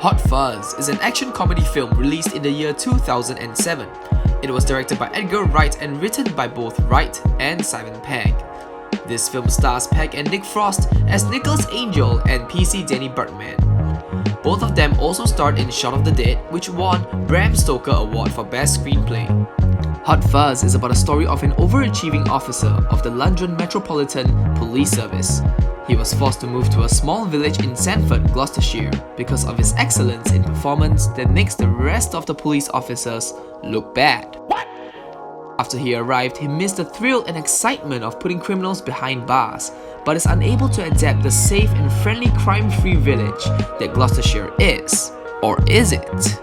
Hot Fuzz is an action comedy film released in the year 2007. It was directed by Edgar Wright and written by both Wright and Simon Pegg. This film stars Pegg and Nick Frost as Nicholas Angel and PC Danny Bergman. Both of them also starred in Shaun of the Dead, which won Bram Stoker Award for Best Screenplay. Hot Fuzz is about a story of an overachieving officer of the London Metropolitan Police Service. He was forced to move to a small village in Sandford, Gloucestershire, because of his excellence in performance that makes the rest of the police officers look bad. After he arrived, he missed the thrill and excitement of putting criminals behind bars, but is unable to adapt the safe and friendly crime-free village that Gloucestershire is. Or is it?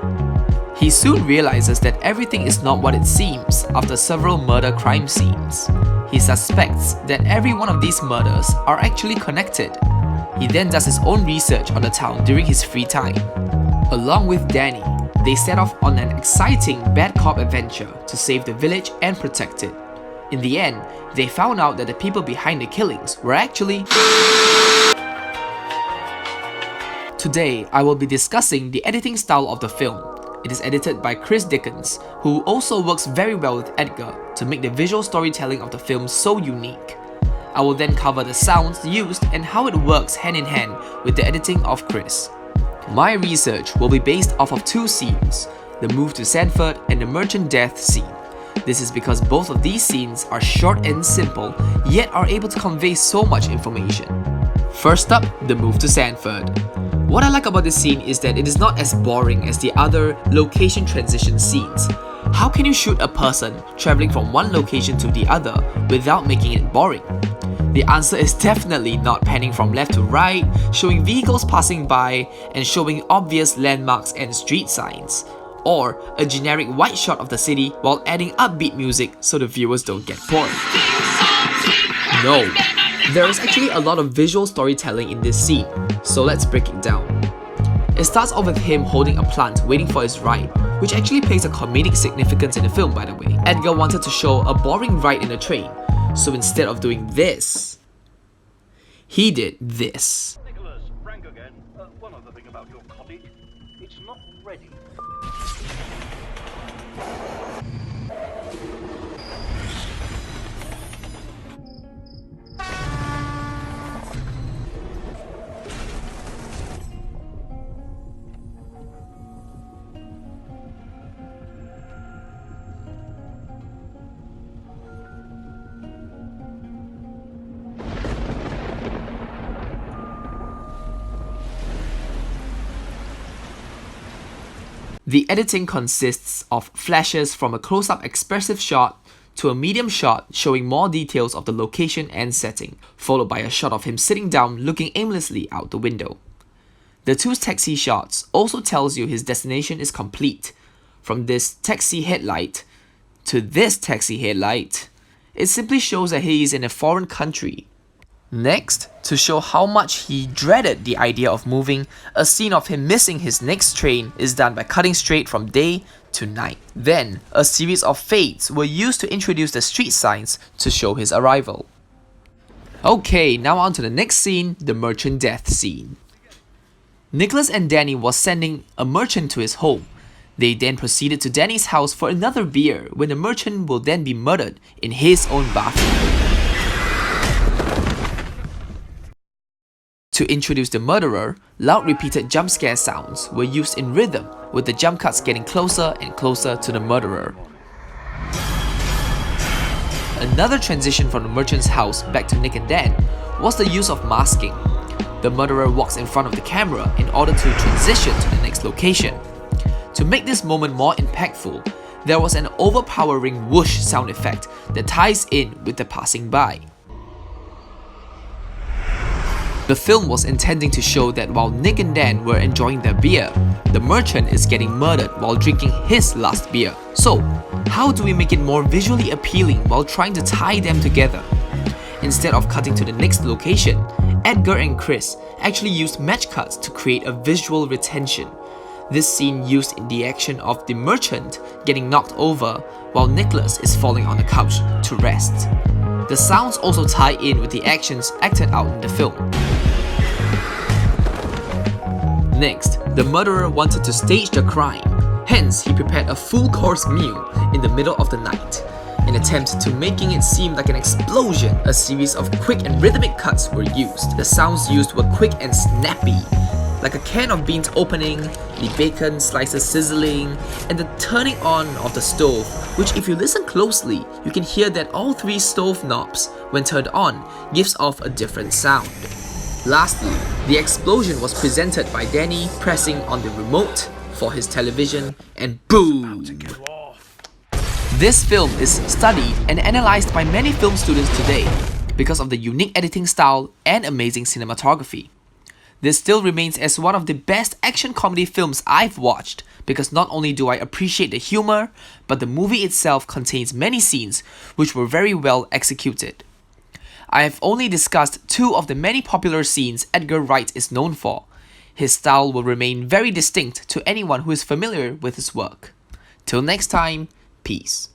He soon realizes that everything is not what it seems after several murder crime scenes. He suspects that every one of these murders are actually connected. He then does his own research on the town during his free time. Along with Danny, they set off on an exciting bad cop adventure to save the village and protect it. In the end, they found out that the people behind the killings were actually... Today, I will be discussing the editing style of the film. It is edited by Chris Dickens, who also works very well with Edgar to make the visual storytelling of the film so unique. I will then cover the sounds used and how it works hand in hand with the editing of Chris. My research will be based off of two scenes, the move to Sandford and the merchant death scene. This is because both of these scenes are short and simple, yet are able to convey so much information. First up, the move to Sandford. What I like about this scene is that it is not as boring as the other location transition scenes. How can you shoot a person traveling from one location to the other without making it boring? The answer is definitely not panning from left to right, showing vehicles passing by, and showing obvious landmarks and street signs, or a generic wide shot of the city while adding upbeat music so the viewers don't get bored. No, there is actually a lot of visual storytelling in this scene, so let's break it down. It starts off with him holding a plant waiting for his ride, which actually plays a comedic significance in the film, by the way. Edgar wanted to show a boring ride in a train, so instead of doing this, he did this. Nicholas, Frank again. One other thing about your cottage, it's not ready. The editing consists of flashes from a close-up expressive shot to a medium shot showing more details of the location and setting, followed by a shot of him sitting down looking aimlessly out the window. The two taxi shots also tells you his destination is complete. From this taxi headlight to this taxi headlight, it simply shows that he is in a foreign country. Next, to show how much he dreaded the idea of moving, a scene of him missing his next train is done by cutting straight from day to night. Then, a series of fades were used to introduce the street signs to show his arrival. Okay, now on to the next scene, the merchant death scene. Nicholas and Danny was sending a merchant to his home. They then proceeded to Danny's house for another beer, when the merchant will then be murdered in his own bathroom. To introduce the murderer, loud repeated jump scare sounds were used in rhythm, with the jump cuts getting closer and closer to the murderer. Another transition from the merchant's house back to Nick and Dan was the use of masking. The murderer walks in front of the camera in order to transition to the next location. To make this moment more impactful, there was an overpowering whoosh sound effect that ties in with the passing by. The film was intending to show that while Nick and Dan were enjoying their beer, the merchant is getting murdered while drinking his last beer. So, how do we make it more visually appealing while trying to tie them together? Instead of cutting to the next location, Edgar and Chris actually used match cuts to create a visual retention. This scene used in the action of the merchant getting knocked over while Nicholas is falling on the couch to rest. The sounds also tie in with the actions acted out in the film. Next, The murderer wanted to stage the crime, hence he prepared a full-course meal in the middle of the night. In an attempt to making it seem like an explosion, a series of quick and rhythmic cuts were used. The sounds used were quick and snappy, like a can of beans opening, the bacon slices sizzling, and the turning on of the stove, which if you listen closely, you can hear that all 3 stove knobs, when turned on, gives off a different sound. Lastly, the explosion was presented by Danny pressing on the remote for his television, and boom! This film is studied and analysed by many film students today because of the unique editing style and amazing cinematography. This still remains as one of the best action comedy films I've watched because not only do I appreciate the humor, but the movie itself contains many scenes which were very well executed. I have only discussed 2 of the many popular scenes Edgar Wright is known for. His style will remain very distinct to anyone who is familiar with his work. Till next time, peace.